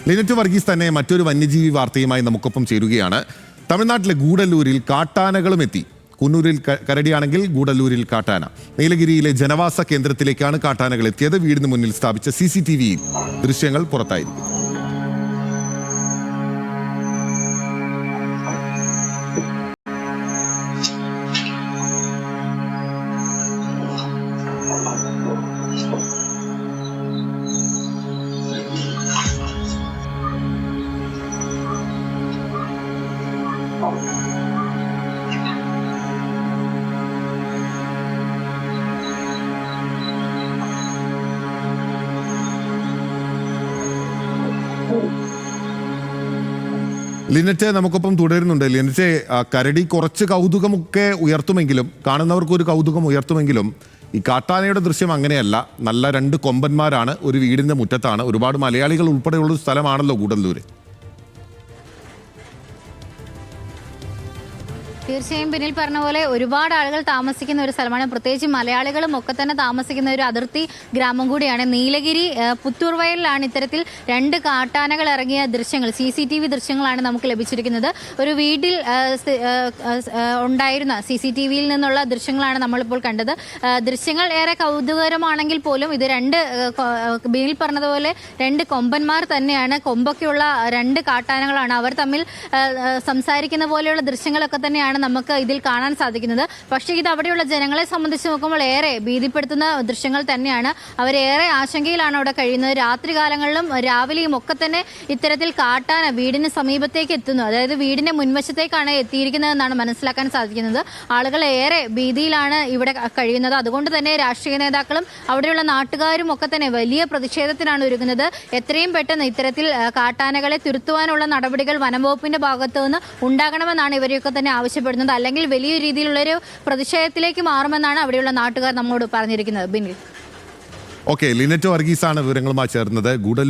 Lynette Varghese തന്നെ മറ്റൊരു വന്യജീവി വാർത്തയുമായി നമുക്കൊപ്പം ചേരുകയാണ്. തമിഴ്നാട്ടിലെ ഗൂഡല്ലൂരിൽ കാട്ടാനകളും എത്തി. കുന്നൂരിൽ കരടിയാണെങ്കിൽ ഗൂഡല്ലൂരിൽ കാട്ടാന. നീലഗിരിയിലെ ജനവാസ കേന്ദ്രത്തിലേക്കാണ് കാട്ടാനകൾ എത്തിയത്. വീടിന് മുന്നിൽ സ്ഥാപിച്ച CCTV ദൃശ്യങ്ങൾ പുറത്തായിരിക്കും. ലിനറ്റ് നമുക്കൊപ്പം തുടരുന്നുണ്ട്. ലിനറ്റ്, കരടി കുറച്ച് കൗതുകമൊക്കെ ഉയർത്തുമെങ്കിലും, കാണുന്നവർക്ക് ഒരു കൗതുകം ഉയർത്തുമെങ്കിലും, ഈ കാട്ടാനയുടെ ദൃശ്യം അങ്ങനെയല്ല. നല്ല രണ്ട് കൊമ്പന്മാരാണ്, ഒരു വീടിന്റെ മുറ്റത്താണ്. ഒരുപാട് മലയാളികൾ ഉൾപ്പെടെയുള്ള സ്ഥലമാണല്ലോ ഗൂഡല്ലൂര്. തീർച്ചയായും പിന്നിൽ പറഞ്ഞ പോലെ ഒരുപാട് ആളുകൾ താമസിക്കുന്ന ഒരു സ്ഥലമാണ്. പ്രത്യേകിച്ച് മലയാളികളും ഒക്കെ തന്നെ താമസിക്കുന്ന ഒരു അതിർത്തി ഗ്രാമം കൂടിയാണ്. നീലഗിരി പുത്തൂർവയലിലാണ് ഇത്തരത്തിൽ രണ്ട് കാട്ടാനകൾ ഇറങ്ങിയ ദൃശ്യങ്ങൾ, CCTV ദൃശ്യങ്ങളാണ് നമുക്ക് ലഭിച്ചിരിക്കുന്നത്. ഒരു വീട്ടിൽ ഉണ്ടായിരുന്ന CCTVയിൽ നിന്നുള്ള ദൃശ്യങ്ങളാണ് നമ്മളിപ്പോൾ കണ്ടത്. ദൃശ്യങ്ങൾ ഏറെ കൗതുകകരമാണെങ്കിൽ പോലും ഇത് രണ്ട് ബിനിൽ പറഞ്ഞതുപോലെ രണ്ട് കൊമ്പന്മാർ തന്നെയാണ്. കൊമ്പൊക്കെയുള്ള രണ്ട് കാട്ടാനകളാണ്. അവർ തമ്മിൽ സംസാരിക്കുന്ന പോലെയുള്ള ദൃശ്യങ്ങളൊക്കെ തന്നെയാണ് നമുക്ക് ഇതിൽ കാണാൻ സാധിക്കുന്നത്. പക്ഷേ ഇത് അവിടെയുള്ള ജനങ്ങളെ സംബന്ധിച്ച് നോക്കുമ്പോൾ ഏറെ ഭീതിപ്പെടുത്തുന്ന ദൃശ്യങ്ങൾ തന്നെയാണ്. അവരേറെ ആശങ്കയിലാണ് അവിടെ കഴിയുന്നത്. രാത്രികാലങ്ങളിലും രാവിലെയും ഒക്കെ തന്നെ ഇത്തരത്തിൽ കാട്ടാന വീടിന് സമീപത്തേക്ക് എത്തുന്നു. അതായത് വീടിന്റെ മുൻവശത്തേക്കാണ് എത്തിയിരിക്കുന്നതെന്നാണ് മനസ്സിലാക്കാൻ സാധിക്കുന്നത്. ആളുകൾ ഏറെ ഭീതിയിലാണ് ഇവിടെ കഴിയുന്നത്. അതുകൊണ്ട് തന്നെ രാഷ്ട്രീയ നേതാക്കളും അവിടെയുള്ള നാട്ടുകാരും ഒക്കെ തന്നെ വലിയ പ്രതിഷേധത്തിനാണ് ഒരുങ്ങുന്നത്. എത്രയും പെട്ടെന്ന് ഇത്തരത്തിൽ കാട്ടാനകളെ തുരത്തുവാനുള്ള നടപടികൾ വനംവകുപ്പിന്റെ ഭാഗത്തു നിന്ന് ഉണ്ടാകണമെന്നാണ് ഇവരെയൊക്കെ തന്നെ ആവശ്യപ്പെടുന്നത്. അല്ലെങ്കിൽ വലിയ രീതിയിലുള്ളൊരു പ്രതിഷേധത്തിലേക്ക് മാറുമെന്നാണ് അവിടെയുള്ള നാട്ടുകാർ നമ്മോട് പറഞ്ഞിരിക്കുന്നത്. ബിനിൽ. ഓക്കെ, ലിനറ്റ് വർഗീസാണ് വിവരങ്ങളുമായി ചേർന്നത്.